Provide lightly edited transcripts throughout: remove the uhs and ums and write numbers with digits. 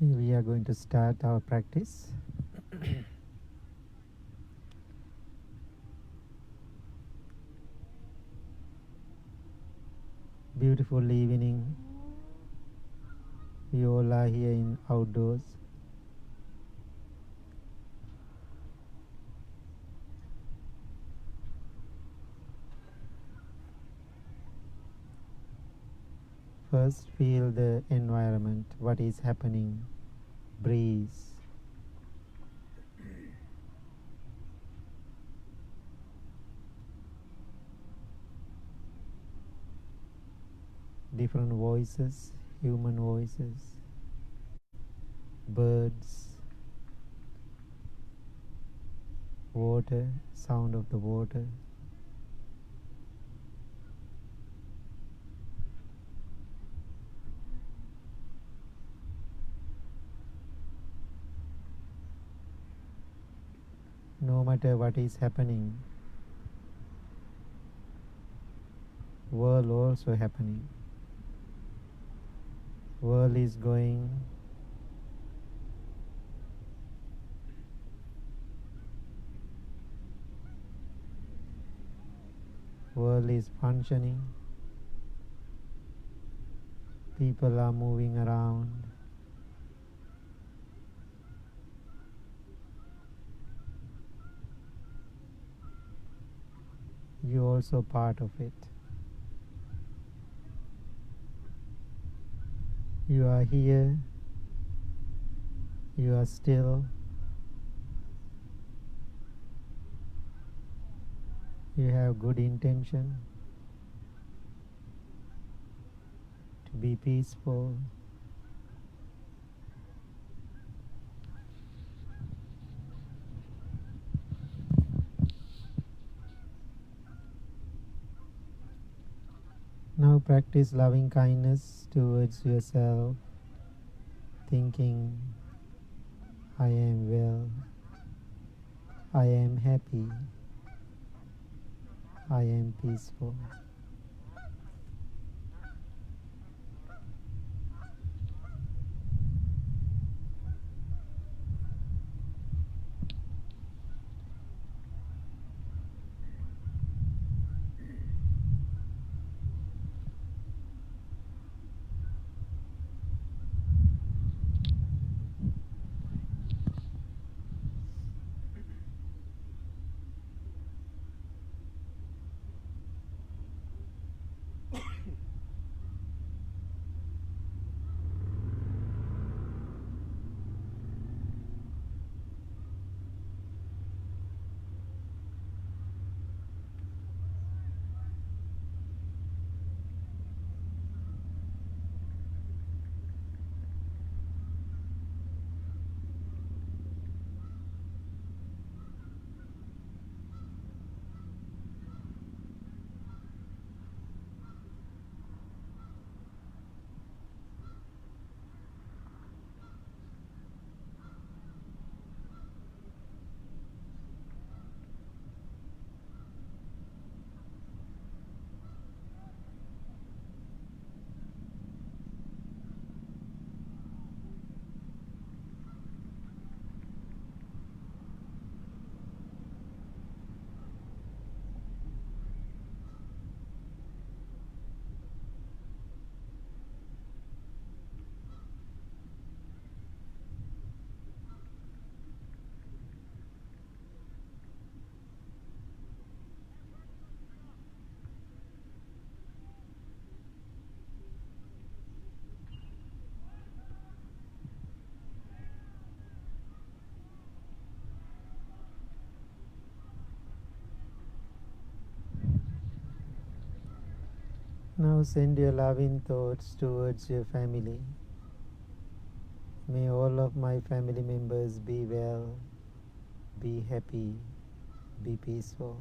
We are going to start our practice. Beautiful evening. We all are here in outdoors. First, feel the environment, what is happening. Breeze. Different voices, human voices, birds, water, sound of the water. No matter what is happening, world also happening. World is going, world is functioning, people are moving around. You also part of it. You are here, you are still, you have good intention to be peaceful. Now practice loving kindness towards yourself, thinking, I am well, I am happy, I am peaceful. Now send your loving thoughts towards your family. May all of my family members be well, be happy, be peaceful.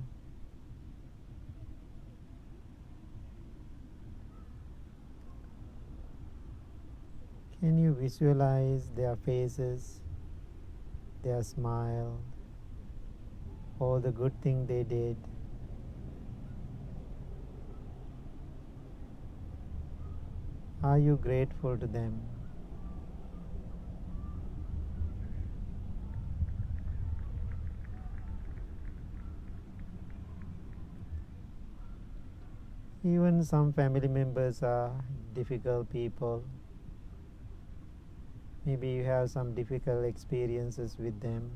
Can you visualize their faces, their smile, all the good thing they did? Are you grateful to them? Even some family members are difficult people. Maybe you have some difficult experiences with them.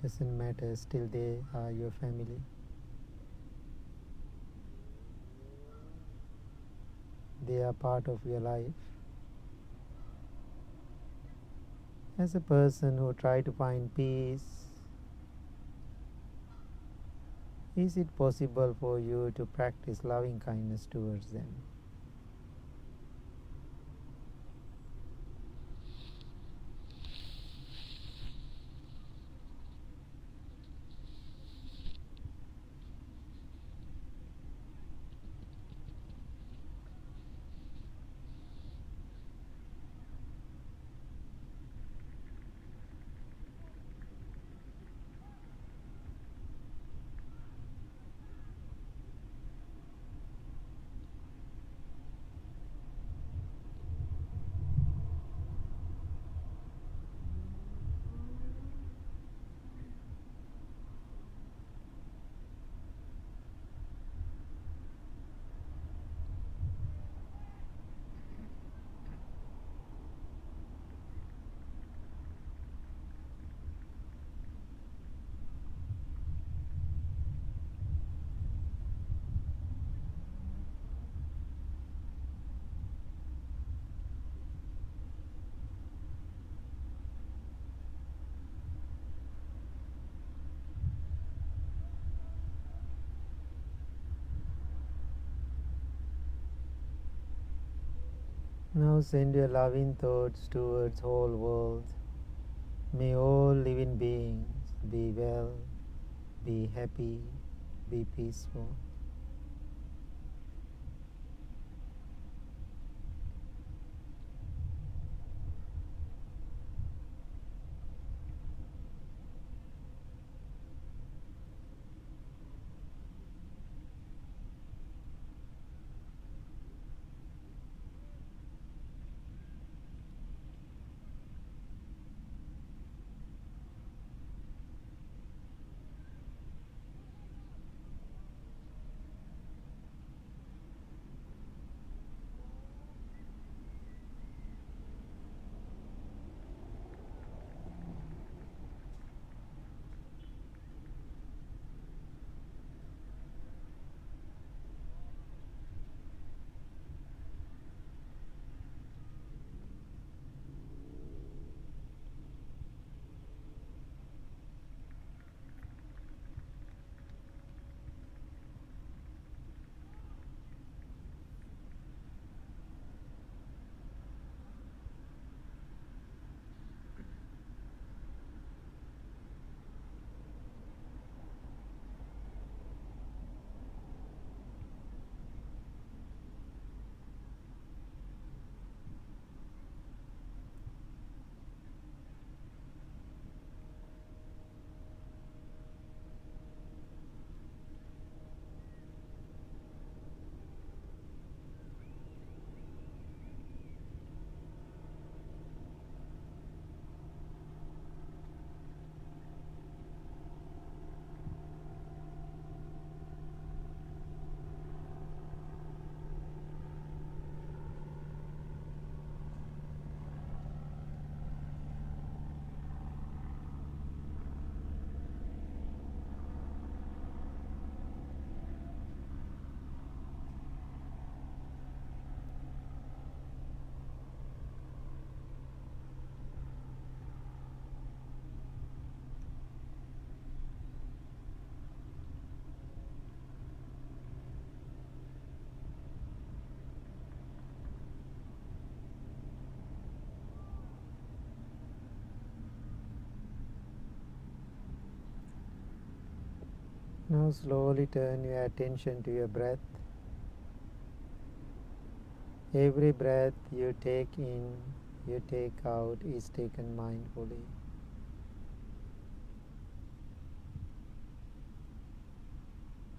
Doesn't matter, still they are your family. They are part of your life. As a person who try to find peace, is it possible for you to practice loving kindness towards them? Now send your loving thoughts towards whole world. May all living beings be well, be happy, be peaceful. Now slowly turn your attention to your breath. Every breath you take in, you take out is taken mindfully.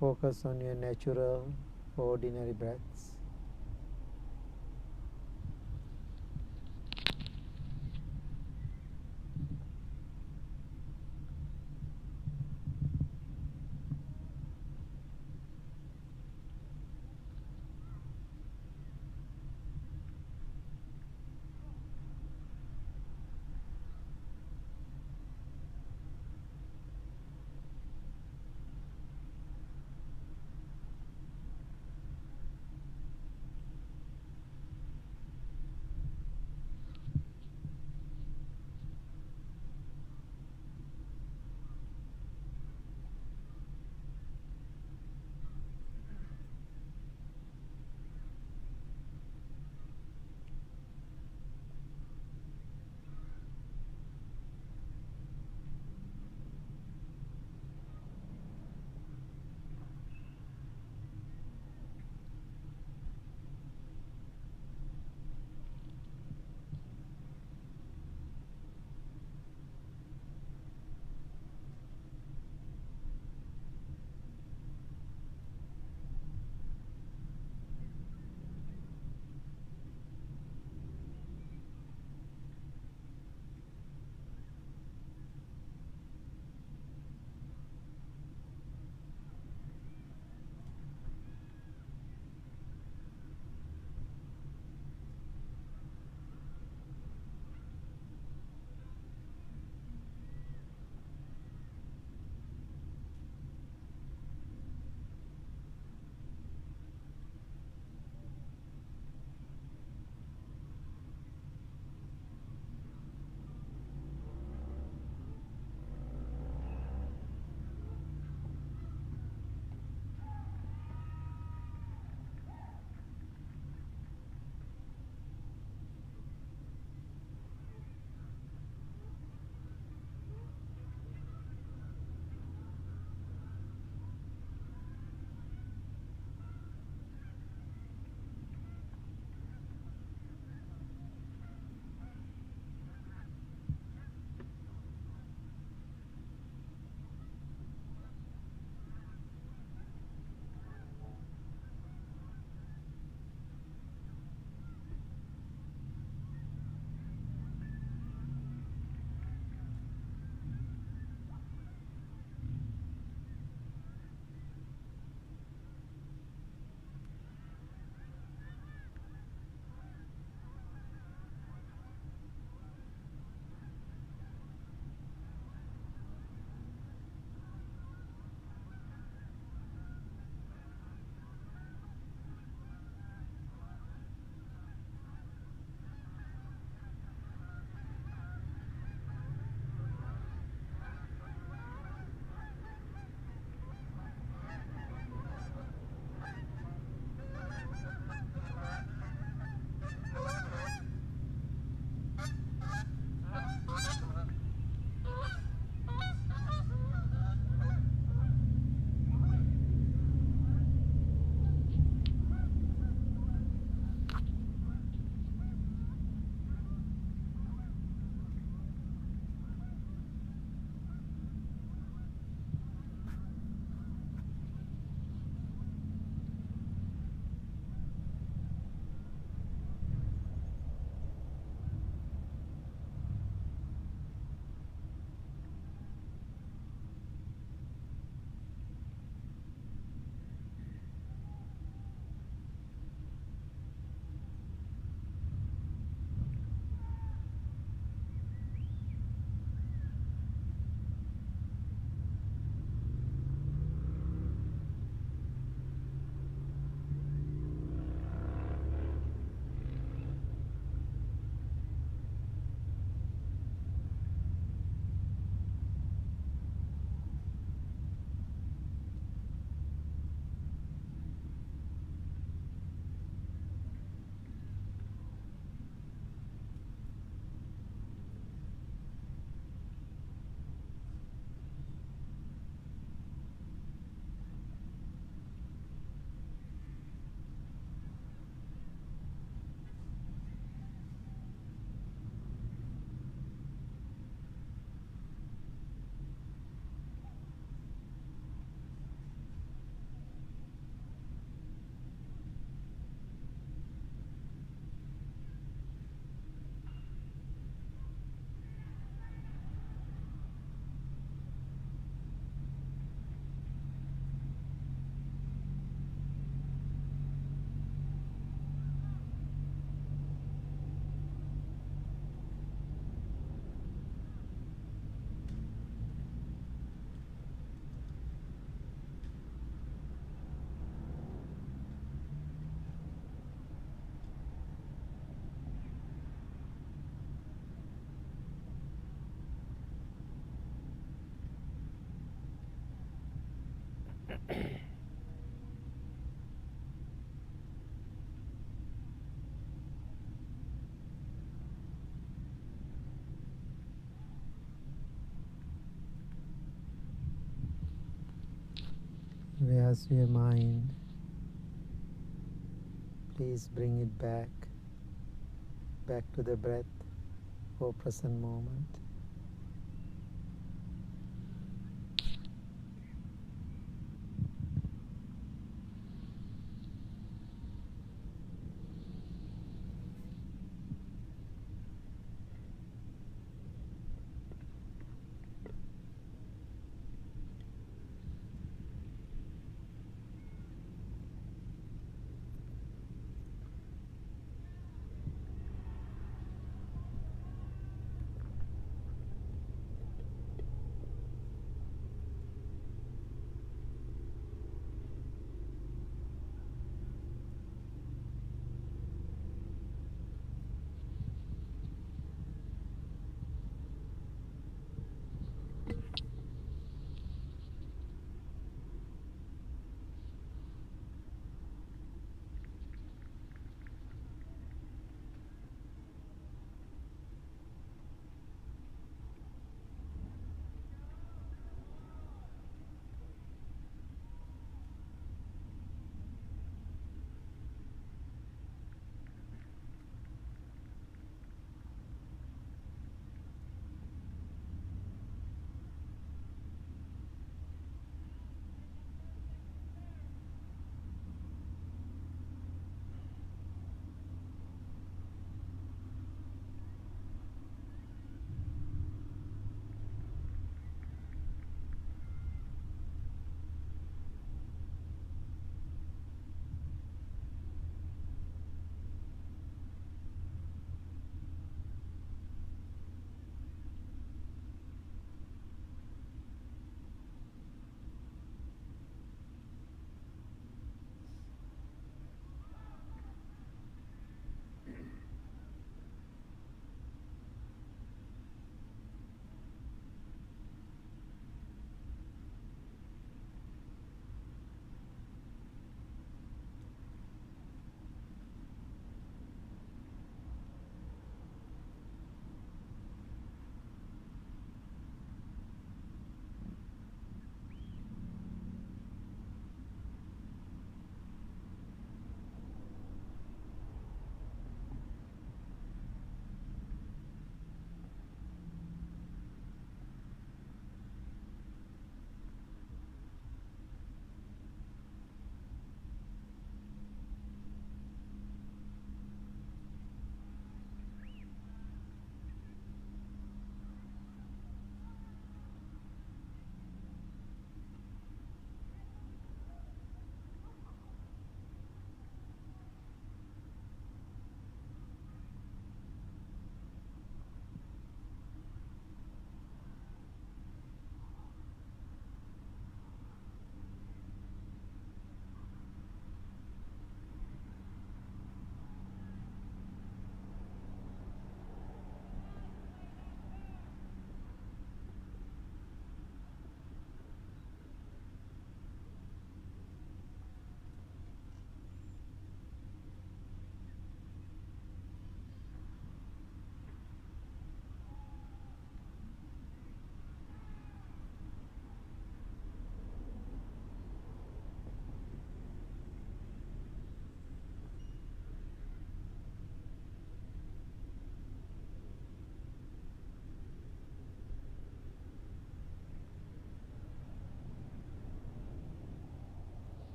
Focus on your natural, ordinary breaths. Where's your mind? Please bring it back to the breath for present moment.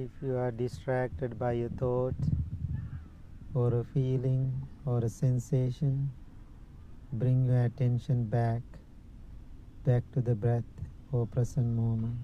If you are distracted by a thought or a feeling or a sensation, bring your attention back to the breath or present moment.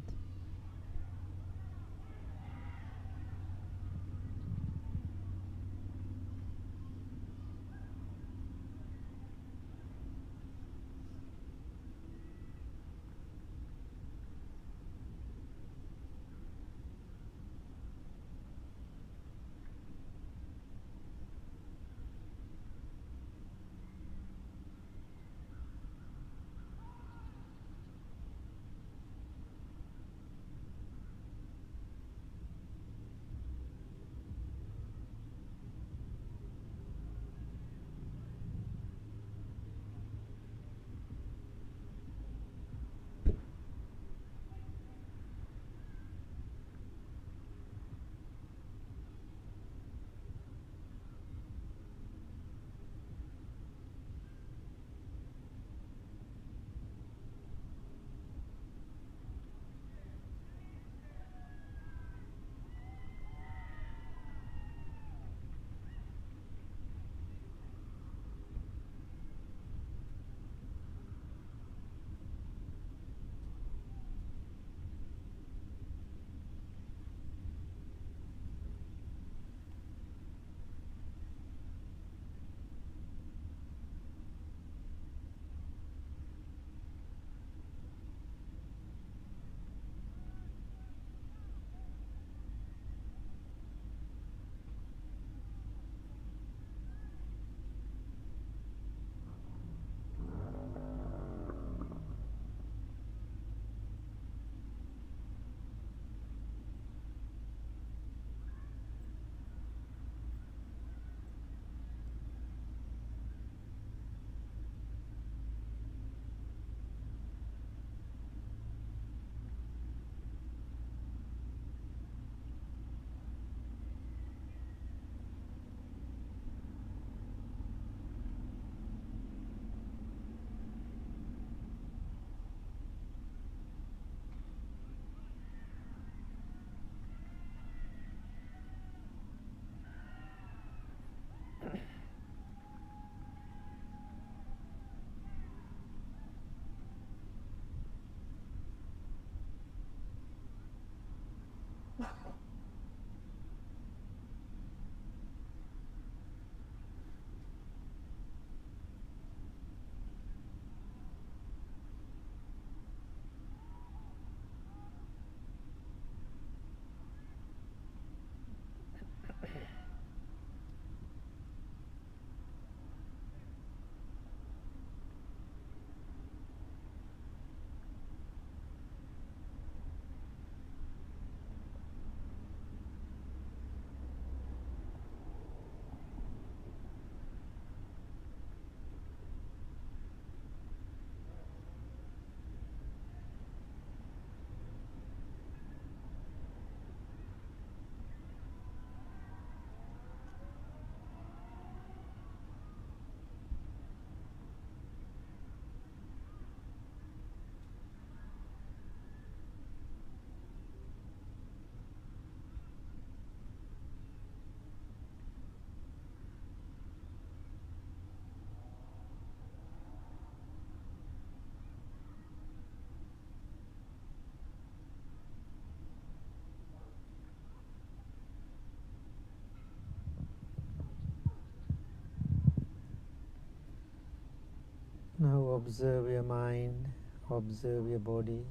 observe your mind, observe your body.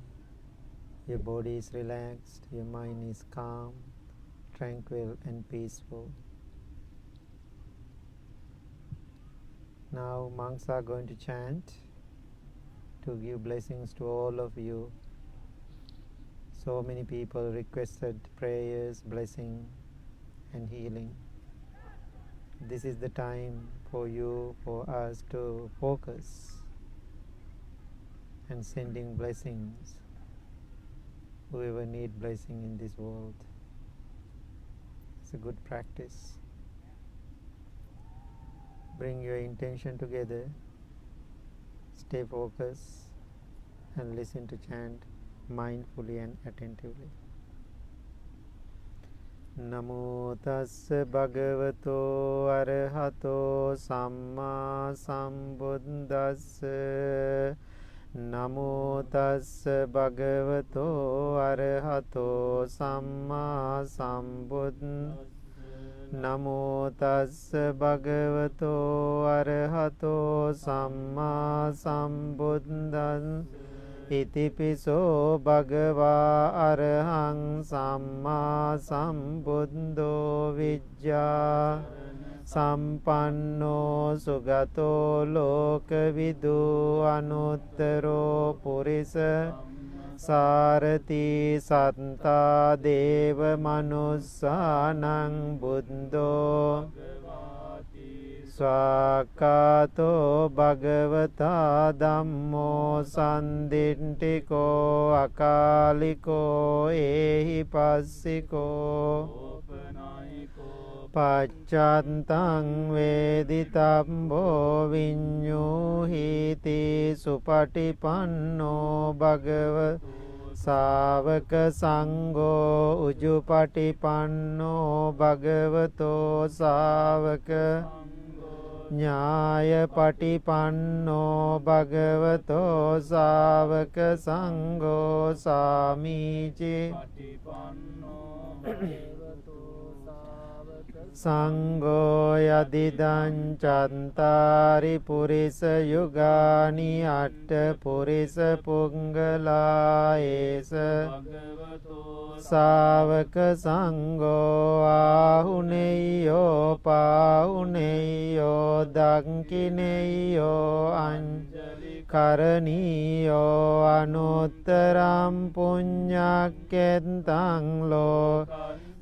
Your body is relaxed, your mind is calm, tranquil and peaceful. Now monks are going to chant to give blessings to all of you. So many people requested prayers, blessing and healing. This is the time for you, for us to focus and sending blessings. Whoever need blessing in this world. It's a good practice. Bring your intention together, stay focused and listen to chant mindfully and attentively. Namo tassa bhagavato arahato samma sambuddhassa. Namo tassa bhagavato arahato samma sambuddhassa. Namo tassa bhagavato arahato samma sambuddhassa. Itipiso bhagava arahang samma sambuddho vijja sampanno sugato lokavidu anuttaro purisa sarati satta deva manussanang buddho Swakato bhagavata dhammo sandintiko akaliko ehi passiko paccantang veditambo vinyuhiti supatipanno bhagava Sāvaka sangho ujupatipanno bhagavato sāvaka Nyāya patipanno bhagavato sāvaka sangho sāmīci Sangho yadidan chantari purisa yugani atta purisa pungala esa Sāvaka sangho ahuneyo pahuneyo dankineyo anjali karaniyo anuttaram punyakkentang lo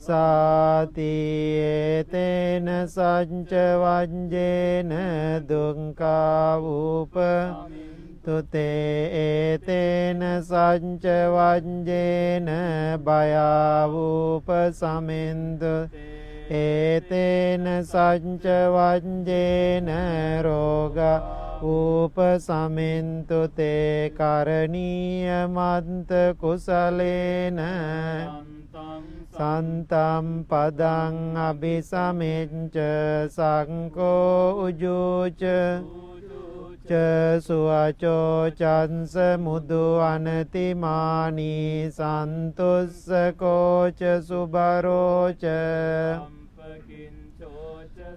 Sāti etena sanca vanjena dukkha upa Tute etena sanca vanjena bhaya upa samintu Etena sanca vanjena roga upa samintu te karaniya manta kusalena Santam padang abhisamicca sangko ujuca Ca suaco cansa mudu anatimani santussa koca subaroca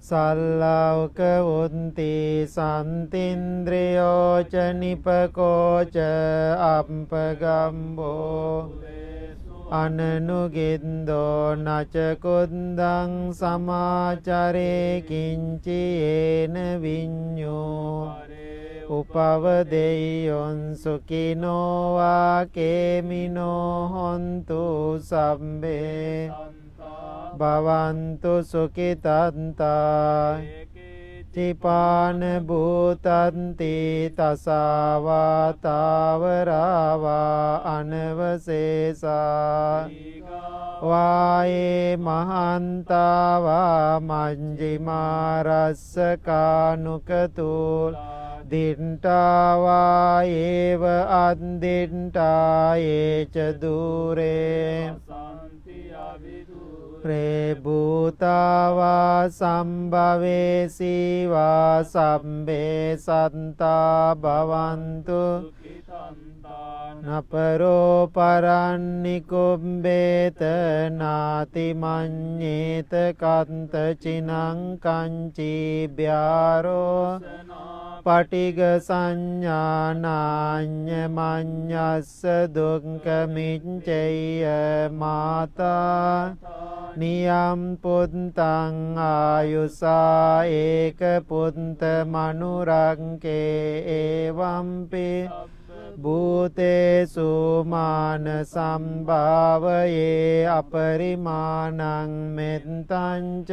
Sallauka unti santindriyo ca nipakoca ampagambo Ananugindo naca kundang samacare kinciyena vinyo Upavadeyon sukino wa kemino hontu sabbe Bhavantu sukitanta Cipana bhutanti tasava tavarava anavasesa Vae mahantava manjima rassakanukatul Dintava eva andinta eca dure Prebhutava sambhavesi va sabbe santa bhavantu Naparo parannikumbeta nati manyeta kanta cinang kanci biaro පටිග සංඥානාඤ්ඤ මඤ්ඤස්ස දුක්ඛමිච්ඡය මාතා නියම් පුත්තං ආයුසා ඒක පුත්ත මනුරංකේ එවම්පි භූතේසු මාන සම්භාවයේ අපරිමාණං මෙත්තං ච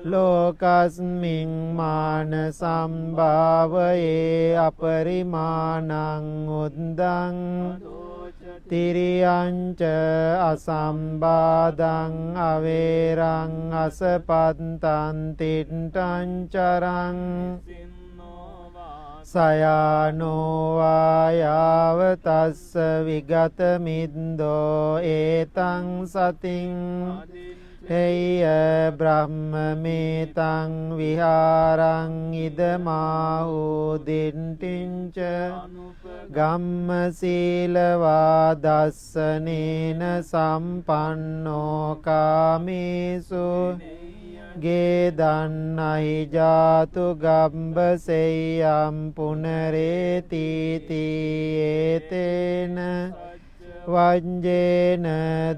ලෝකස්මින් මාන සම්භාවයේ අපරිමාණං උද්දං තිරියංච අසම්බාධං අවේරං අසපත්තං තිට්ඨං චරං සයානෝ වායාව තස්ස විගත මිද්දෝ ඒතං සතින් හේය බ්‍රහ්මමේතං විහාරං ඉදමාහෝ දින්ටිංච ගම්ම සීලවා දස්සනේන සම්පන්නෝ කාමේසු ගේදන්නහි ජාතු ගම්බසෙය්‍යම් පුනරේතිති ඒතේන වංජේන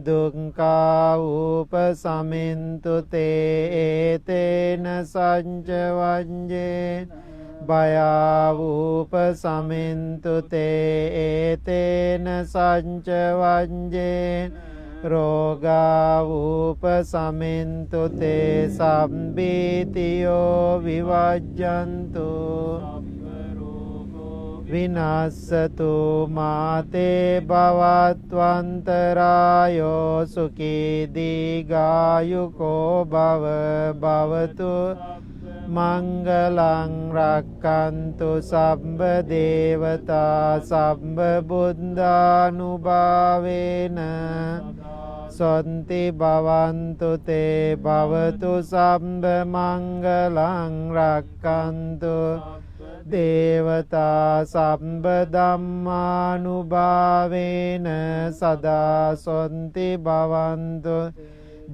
දුක්ඛා උපසමින්තු තේ ඒතේන සංච වංජේ භයා උපසමින්තු තේ ඒතේන සංච වංජේ රෝගා උපසමින්තු තේ සම්බීතියෝ විවජ්ජන්තු විනාස්සතු මාතේ භවත්වන්තරායෝ සුඛී දීඝායුකෝ භව භවතු මංගලං රක්칸තු සම්බ දේවතා සම්බ බුද්ධානුභාවේන සොන්ති භවන්තු තේ භවතු සම්බ මංගලං රක්칸තු දේවතා සම්බ ධම්මානුභාවේන සදා සොන්ති භවන්තු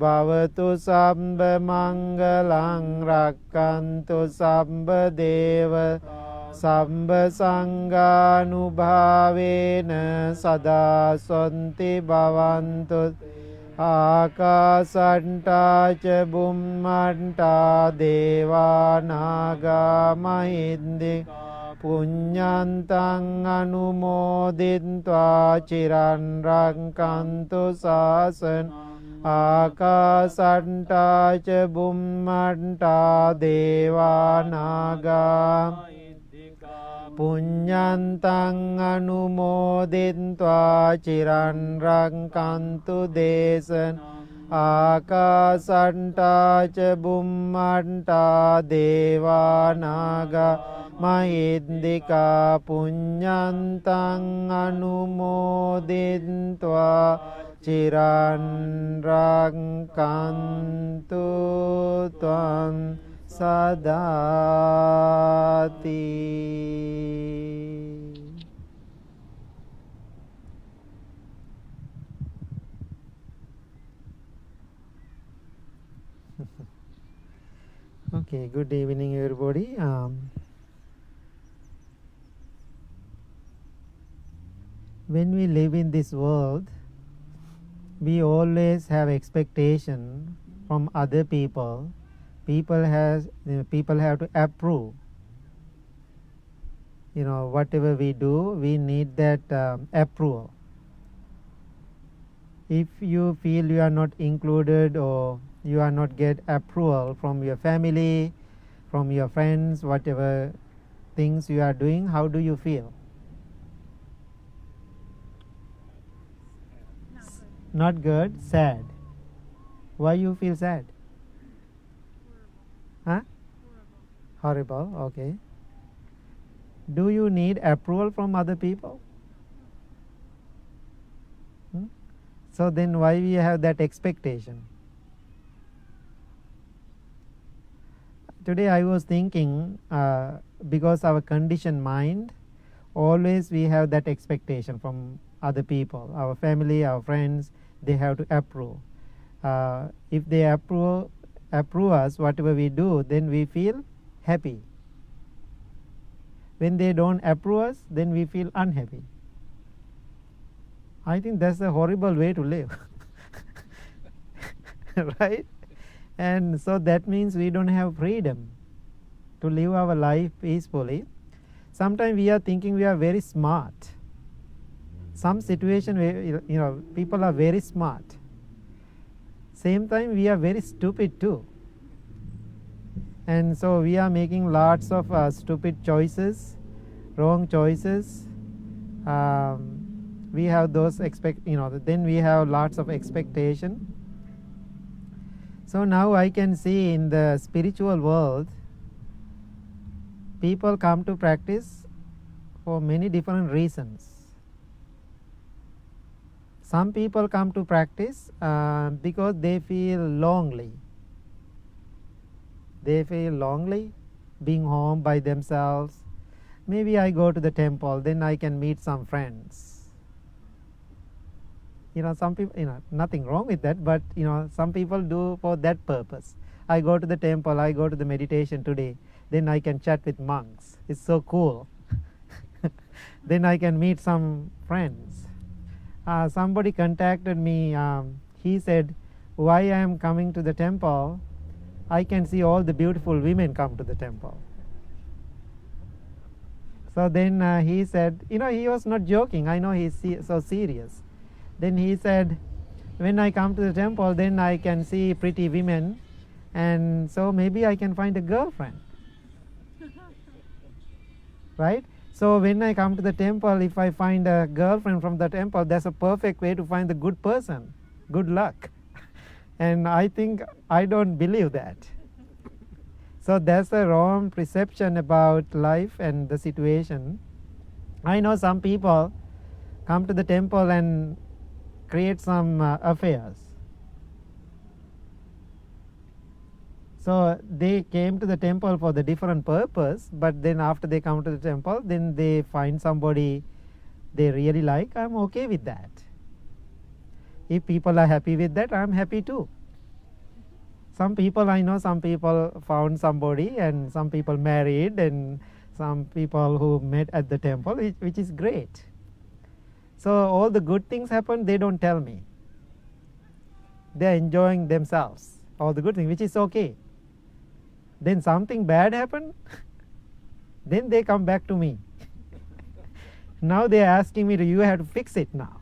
භවතු සම්බ මංගලං රක්칸තු සම්බ දේව සම්බ සංඝානුභාවේන සදා සොන්ති භවන්තු ආකාසට්ටා ච බුම්මට්ටා දේවා නාග මහින්దికා පුඤ්ඤන්තං අනුමෝදිත්වා චිරන් රක්칸තු ශාසන ආකාසට්ටා ච බුම්මට්ටා දේවා නාග පුඤ්ඤන්තං අනුමෝදිත්වා චිරන් රක්칸තු දේශන ආකාසට්ටා ච බුම්මට්ටා දේවා නාග මහින්దికා පුඤ්ඤන්තං අනුමෝදිත්වා චිරන් රක්칸තු ත්වං සදාති. Okay, good evening everybody. When we live in this world, we always have expectation from other people. People have to approve. Whatever we do, we need that approval. If you feel you are not included or you are not get approval from your family, from your friends, whatever things you are doing, how do you feel? Not good, sad. Why you feel sad? Huh? Horrible, okay. Do you need approval from other people? So then why we have that expectation? Today I was thinking, because our conditioned mind, always we have that expectation from other people, our family, our friends, they have to approve. If they approve us, whatever we do, then we feel happy. When they don't approve us, then we feel unhappy. I think that's a horrible way to live. Right? And so that means we don't have freedom to live our life peacefully. Sometimes we are thinking we are very smart. Some situation where people are very smart. Same time we are very stupid too. And so we are making lots of stupid choices, wrong choices. We have those then we have lots of expectation. So now I can see in the spiritual world, people come to practice for many different reasons. Some people come to practice because they feel lonely. They feel lonely being home by themselves. Maybe I go to the temple, then I can meet some friends. Some people, nothing wrong with that, but some people do for that purpose. I go to the temple, I go to the meditation today, then I can chat with monks. It's so cool. Then I can meet some friends. Somebody contacted me. He said, why I am coming to the temple, I can see all the beautiful women come to the temple. So then he said, he was not joking. I know he's so serious. Then he said, when I come to the temple, then I can see pretty women, and so maybe I can find a girlfriend. Right? So when I come to the temple, if I find a girlfriend from the temple, that's a perfect way to find the good person. Good luck. And I think I don't believe that. So that's a wrong perception about life and the situation. I know some people come to the temple and create some affairs. So they came to the temple for the different purpose, but then after they come to the temple, then they find somebody they really like. I'm okay with that. If people are happy with that, I'm happy too. Some people, I know some people found somebody, and some people married, and some people who met at the temple, which is great. So all the good things happen, they don't tell me. They are enjoying themselves, all the good things, which is okay. Then something bad happened, then they come back to me. Now they are asking me, you have to fix it now.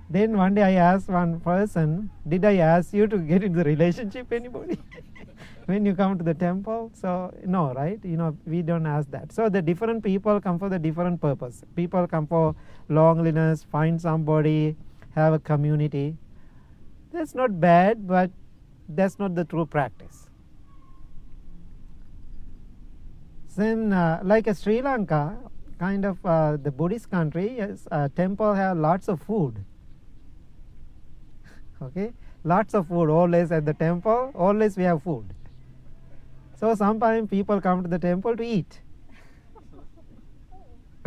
Then one day I asked one person, did I ask you to get into the relationship anybody when you come to the temple? So no, right? We don't ask that. So the different people come for the different purpose. People come for loneliness, find somebody, have a community. That's not bad, but that's not the true practice. Then like Sri Lanka, kind of the Buddhist country, temple have lots of food. Okay, lots of food, always at the temple, always we have food. So sometimes people come to the temple to eat.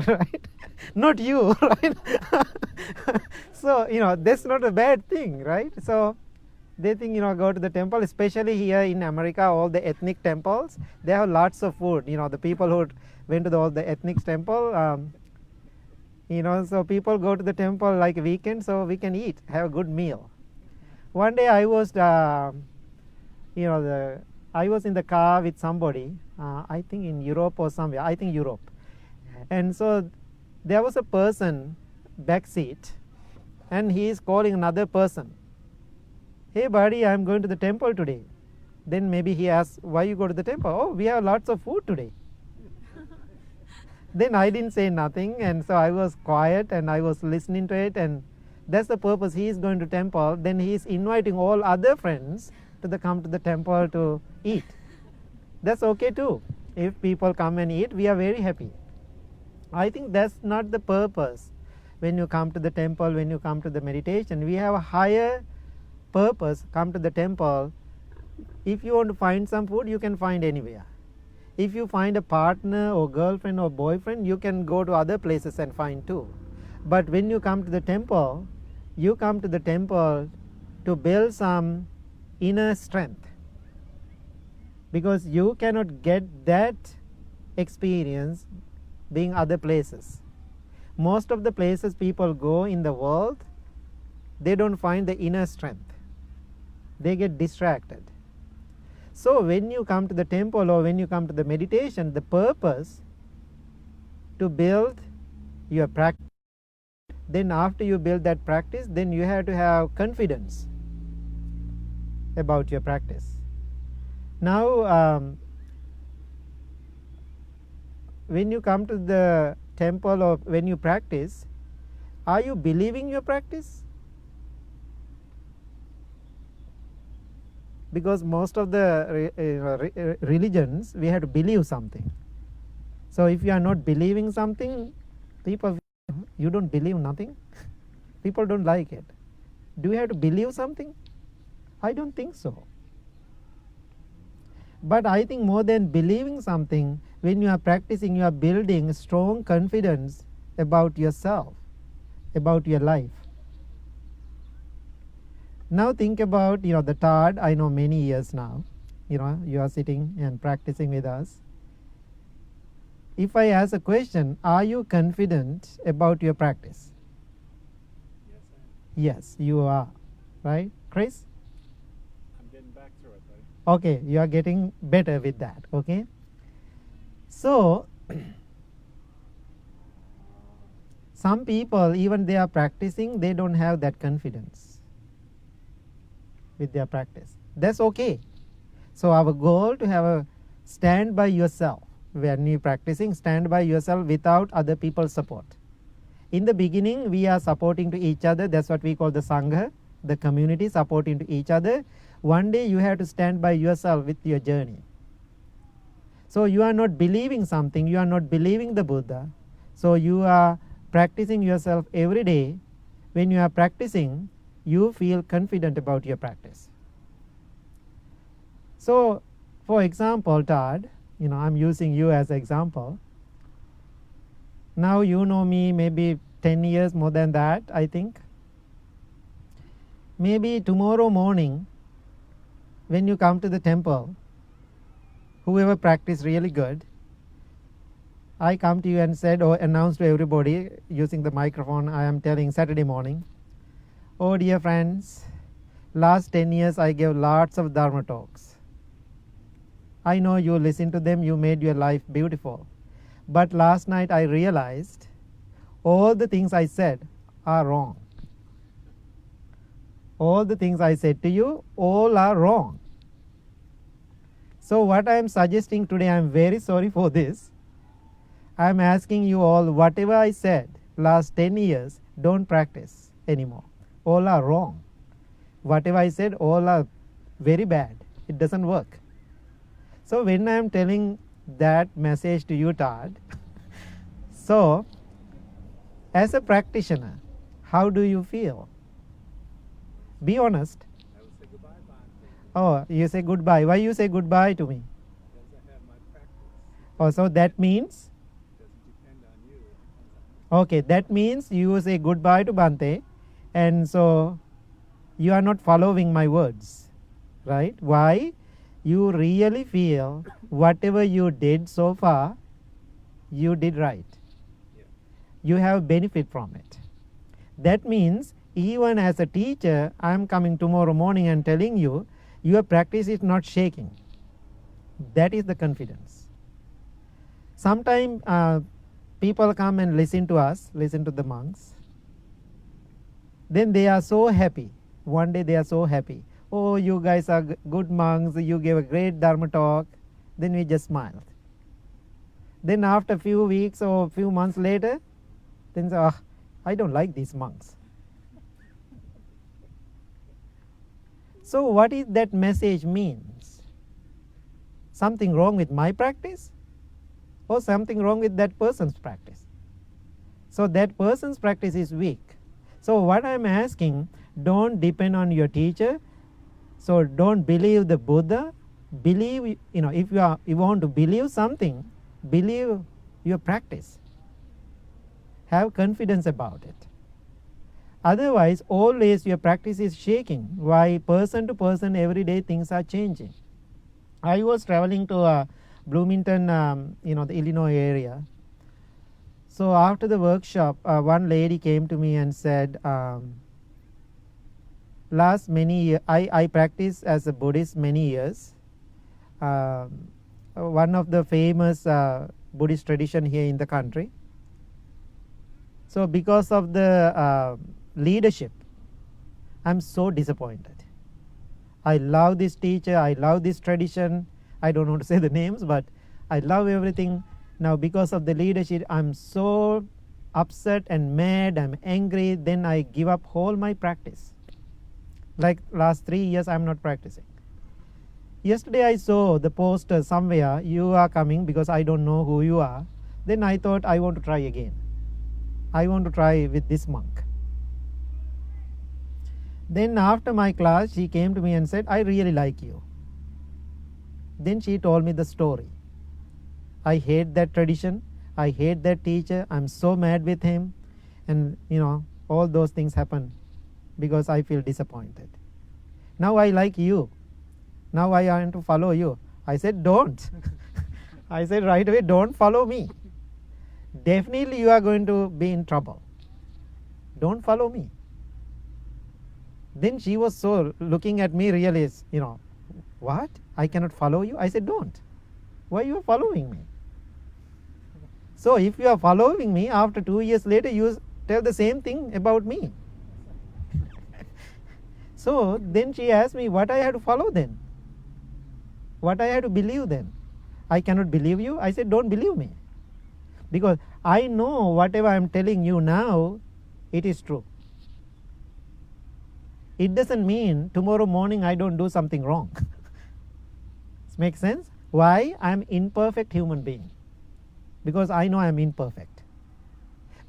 Right? Not you, right? So, that's not a bad thing, right? So they think, go to the temple, especially here in America, all the ethnic temples, they have lots of food. The people who went to all the ethnic temple, so people go to the temple like a weekend, so we can eat, have a good meal. One day I was, I was in the car with somebody, I think in Europe or somewhere, I think Europe. And so there was a person back seat, and he is calling another person. Hey buddy, I'm going to the temple today. Then maybe he asks, why you go to the temple? Oh, we have lots of food today. Then I didn't say nothing, and so I was quiet and I was listening to it, and that's the purpose. He is going to temple, then he is inviting all other friends to come to the temple to eat. That's okay too. If people come and eat, we are very happy. I think that's not the purpose. When you come to the temple, when you come to the meditation, we have a higher purpose. Come to the temple. If you want to find some food, you can find anywhere. If you find a partner or girlfriend or boyfriend, you can go to other places and find too. But when you come to the temple, you come to the temple to build some inner strength, because you cannot get that experience being other places. Most of the places people go in the world, they don't find the inner strength. They get distracted. So when you come to the temple or when you come to the meditation, the purpose to build your practice. Then after you build that practice, then you have to have confidence about your practice. Now when you come to the temple or when you practice, are you believing your practice? Because most of the religions, we have to believe something. So if you are not believing something, people, you don't believe nothing, people don't like it. Do you have to believe something? I don't think so. But I think more than believing something, when you are practicing, you are building strong confidence about yourself, about your life. Now think about, the Todd, I know many years now, you are sitting and practicing with us. If I ask a question, are you confident about your practice? Yes, I am. Yes, you are, right? Chris? I'm getting back through it, buddy. Okay, you are getting better with that, okay? So, some people, even they are practicing, they don't have that confidence with their practice. That's okay. So our goal to have a stand by yourself. When you practicing, stand by yourself without other people's support. In the beginning, we are supporting to each other. That's what we call the Sangha, the community supporting to each other. One day you have to stand by yourself with your journey. So you are not believing something, you are not believing the Buddha. So you are practicing yourself every day. When you are practicing, you feel confident about your practice. So, for example, Todd, I'm using you as an example. Now you know me maybe 10 years, more than that, I think. Maybe tomorrow morning, when you come to the temple, whoever practiced really good, I come to you and said or announced to everybody using the microphone, I am telling Saturday morning, oh dear friends, last 10 years I gave lots of Dharma talks. I know you listened to them, you made your life beautiful. But last night I realized all the things I said are wrong. All the things I said to you, all are wrong. So what I am suggesting today, I am very sorry for this. I am asking you all, whatever I said last 10 years, don't practice anymore. All are wrong. Whatever I said, all are very bad. It doesn't work. So when I am telling that message to you, Todd, so as a practitioner, how do you feel? Be honest. I will say goodbye, Bhante. Oh, you say goodbye. Why you say goodbye to me? Because I have my practice. Oh, so that means? It doesn't depend on you. It depends on me. Okay, that means you say goodbye to Bhante, and so you are not following my words, right? Why? You really feel whatever you did so far, you did right. Yeah. You have benefit from it. That means even as a teacher, I am coming tomorrow morning and telling you, your practice is not shaking. That is the confidence. Sometimes people come and listen to us, listen to the monks. Then they are so happy. One day they are so happy. Oh, you guys are good monks, you gave a great Dharma talk. Then we just smiled. Then after a few weeks or few months later, then say, oh, I don't like these monks. So what is that message means? Something wrong with my practice? Or something wrong with that person's practice? So that person's practice is weak. So what I am asking, don't depend on your teacher. So don't believe the Buddha. Believe, if you want to believe something, believe your practice. Have confidence about it. Otherwise, always your practice is shaking. Why? Person to person, every day things are changing. I was traveling to Bloomington, the Illinois area. So after the workshop, one lady came to me and said, last many years, I practice as a Buddhist many years. One of the famous Buddhist tradition here in the country. So because of the leadership, I'm so disappointed. I love this teacher, I love this tradition. I don't want to say the names, but I love everything. Now because of the leadership, I'm so upset and mad, I'm angry, then I give up whole my practice. Like last 3 years I'm not practicing. Yesterday I saw the poster somewhere, you are coming because I don't know who you are. Then I thought I want to try again. I want to try with this monk. Then after my class, she came to me and said, I really like you. Then she told me the story. I hate that tradition. I hate that teacher. I'm so mad with him. And all those things happen because I feel disappointed. Now I like you. Now I want to follow you. I said, don't. I said right away, don't follow me. Definitely you are going to be in trouble. Don't follow me. Then she was so looking at me really, what? I cannot follow you? I said, don't. Why you are following me? So if you are following me, after 2 years later, you tell the same thing about me. So then she asked me what I had to follow then. What I had to believe then. I cannot believe you. I said, don't believe me. Because I know whatever I am telling you now, it is true. It doesn't mean tomorrow morning I don't do something wrong. This makes sense? Why? I am imperfect human being. Because I know I am imperfect.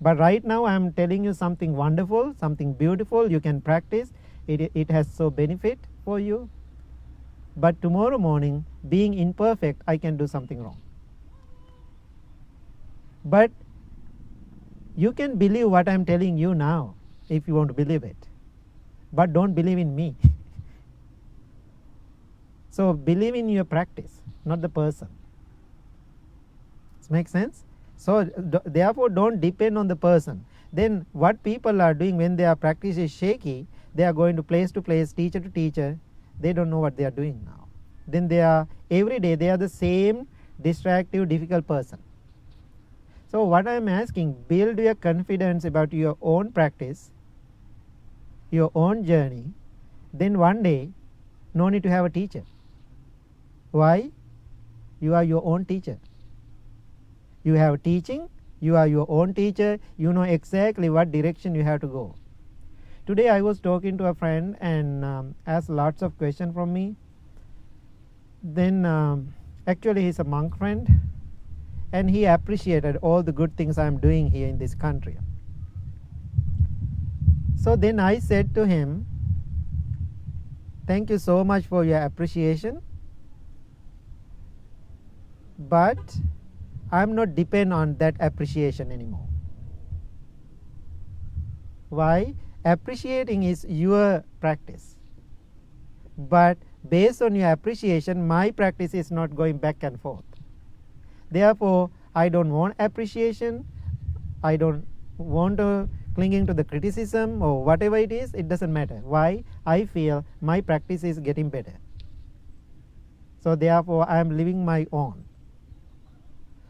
But right now I am telling you something wonderful, something beautiful, you can practice. It has so benefit for you. But tomorrow morning, being imperfect, I can do something wrong. But you can believe what I am telling you now, if you want to believe it. But don't believe in me. So believe in your practice, not the person. Does it make sense? So therefore don't depend on the person. Then what people are doing when their practice is shaky, they are going to place, teacher to teacher. They don't know what they are doing now. Then every day they are the same distractive, difficult person. So what I am asking, build your confidence about your own practice, your own journey. Then one day, no need to have a teacher. Why? You are your own teacher. You have teaching, you are your own teacher, you know exactly what direction you have to go. Today I was talking to a friend and asked lots of questions from me. Then actually he's a monk friend and he appreciated all the good things I am doing here in this country. So then I said to him, thank you so much for your appreciation, but I'm not depend on that appreciation anymore. Why? Appreciating is your practice. But based on your appreciation, my practice is not going back and forth. Therefore, I don't want appreciation. I don't want clinging to the criticism or whatever it is. It doesn't matter. Why? I feel my practice is getting better. So therefore, I am living my own.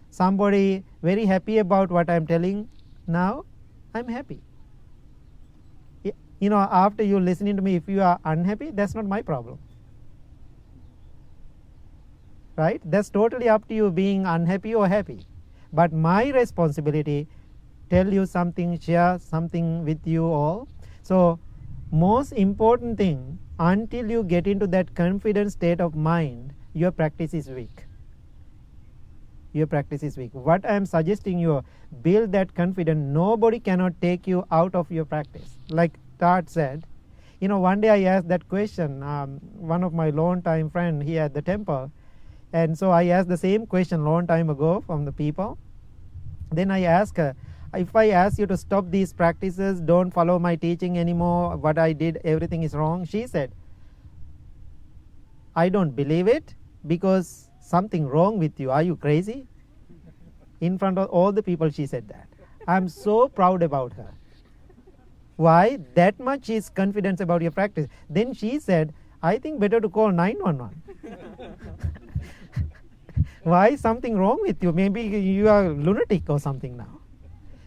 Somebody very happy about what I am telling now, I am happy. After you listening to me, if you are unhappy, that's not my problem. Right? That's totally up to you being unhappy or happy. But my responsibility, tell you something, share something with you all. So most important thing, until you get into that confident state of mind, your practice is weak. Your practice is weak. What I am suggesting you, build that confidence. Nobody cannot take you out of your practice. Like Todd said, one day I asked that question, one of my long time friend here at the temple, and so I asked the same question long time ago from the people. Then I asked her, if I ask you to stop these practices, don't follow my teaching anymore, what I did, everything is wrong. She said, I don't believe it because something wrong with you. Are you crazy? In front of all the people she said that. I'm so proud about her. Why? That much is confidence about your practice. Then she said, I think better to call 911. Why? Something wrong with you. Maybe you are lunatic or something now.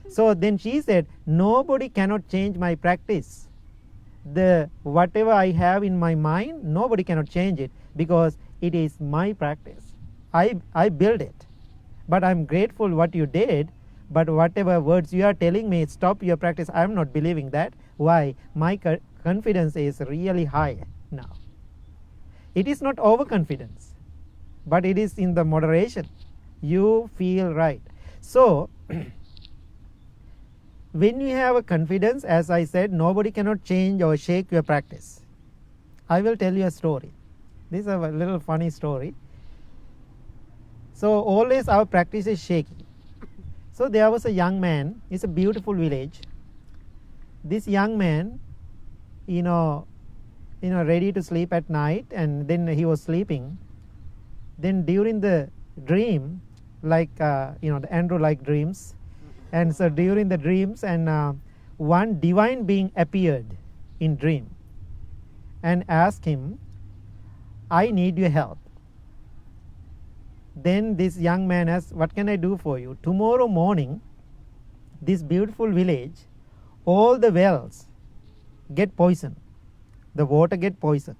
So then she said, nobody cannot change my practice. The whatever I have in my mind, nobody cannot change it because it is my practice. I build it. But I'm grateful what you did. But whatever words you are telling me, stop your practice, I'm not believing that. Why? My confidence is really high now. It is not overconfidence, but it is in the moderation. You feel right. So, when you have a confidence, as I said, nobody cannot change or shake your practice. I will tell you a story. This is a little funny story. So, always our practice is shaky. So there was a young man. It's a beautiful village. This young man, ready to sleep at night, and then he was sleeping. Then during the dream, like the Andrew-like dreams, and so during the dreams, and one divine being appeared in dream, and asked him, "I need your help." Then this young man asked, what can I do for you? Tomorrow morning, this beautiful village, all the wells get poison. The water get poison.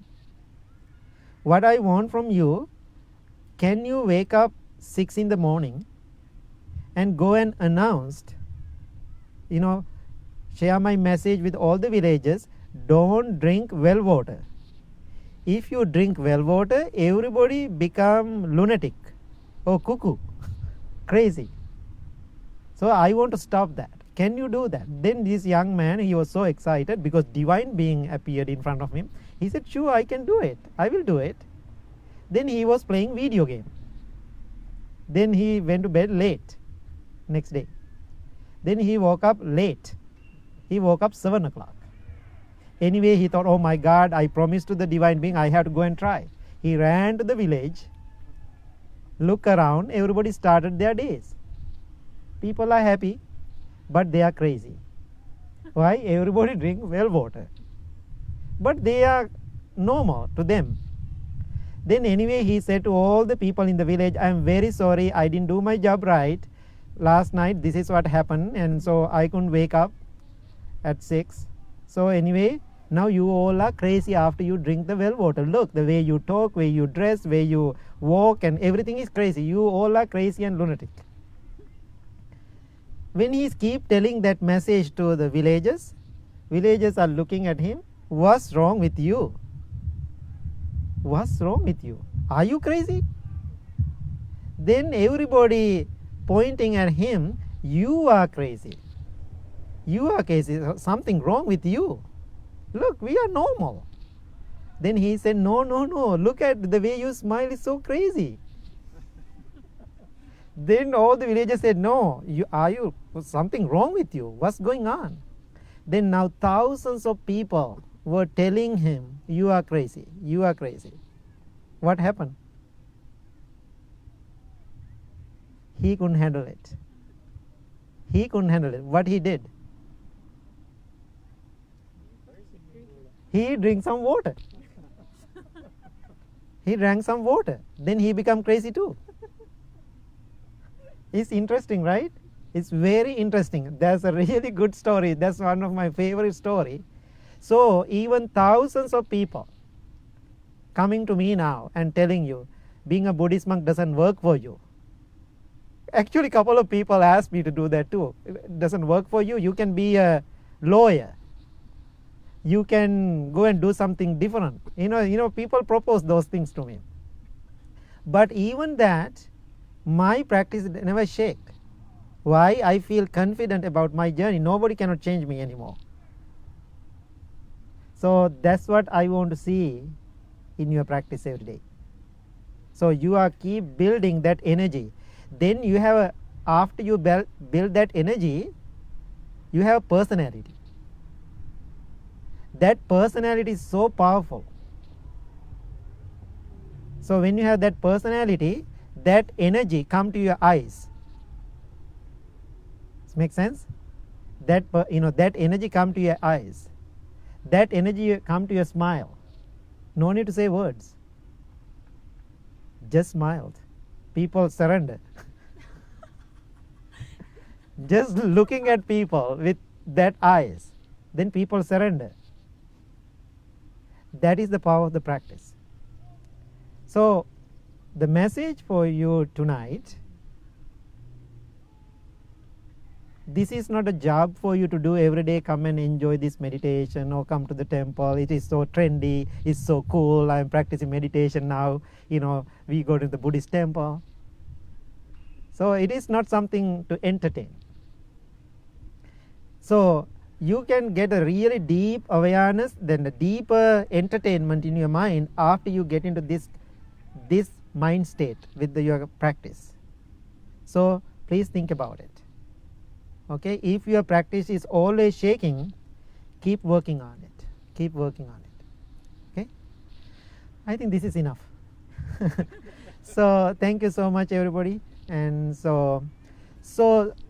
What I want from you, can you wake up 6 in the morning and go and announce, share my message with all the villagers, don't drink well water. If you drink well water, everybody become lunatic. Oh, cuckoo, crazy. So I want to stop that. Can you do that? Then this young man, he was so excited because divine being appeared in front of him. He said, sure, I can do it. I will do it. Then he was playing video game. Then he went to bed late next day. Then he woke up late. He woke up 7 o'clock. Anyway, he thought, oh my God, I promised to the divine being, I have to go and try. He ran to the village. Look around, everybody started their days. People are happy, but they are crazy. Why? Everybody drink well water. But they are normal to them. Then anyway, he said to all the people in the village, I am very sorry, I didn't do my job right. Last night, this is what happened, and so I couldn't wake up at 6. So anyway, now you all are crazy after you drink the well water. Look, the way you talk, way you dress, way you walk, and everything is crazy. You all are crazy and lunatic. When he keep telling that message to the villagers are looking at him. What's wrong with you? What's wrong with you? Are you crazy? Then everybody pointing at him, you are crazy. You are crazy. Something wrong with you. Look, we are normal. Then he said, no. Look at the way you smile is so crazy. Then all the villagers said, no, something wrong with you? What's going on? Then now thousands of people were telling him, you are crazy, you are crazy. What happened? He couldn't handle it. He couldn't handle it. What he did? He drank some water. He drank some water. Then he became crazy too. It's interesting, right? It's very interesting. That's a really good story. That's one of my favorite story. So even thousands of people coming to me now and telling you, being a Buddhist monk doesn't work for you. Actually, a couple of people asked me to do that too. It doesn't work for you. You can be a lawyer. You can go and do something different. People propose those things to me. But even that, my practice never shake. Why? I feel confident about my journey. Nobody cannot change me anymore. So that's what I want to see in your practice every day. So you are keep building that energy. Then you have after you build that energy, you have personality. That personality is so powerful. So when you have that personality, that energy come to your eyes. Does it make sense? That that energy come to your eyes. That energy come to your smile. No need to say words. Just smiled. People surrender. Just looking at people with that eyes, then people surrender. That is the power of the practice. So the message for you tonight, this is not a job for you to do every day, come and enjoy this meditation or come to the temple. It is so trendy, it's so cool, I am practicing meditation now, we go to the Buddhist temple. So it is not something to entertain. So you can get a really deep awareness, then a deeper entertainment in your mind after you get into this mind state with your practice. So please think about it. Okay, if your practice is always shaking, keep working on it. Keep working on it. Okay, I think this is enough. So thank you so much, everybody. And so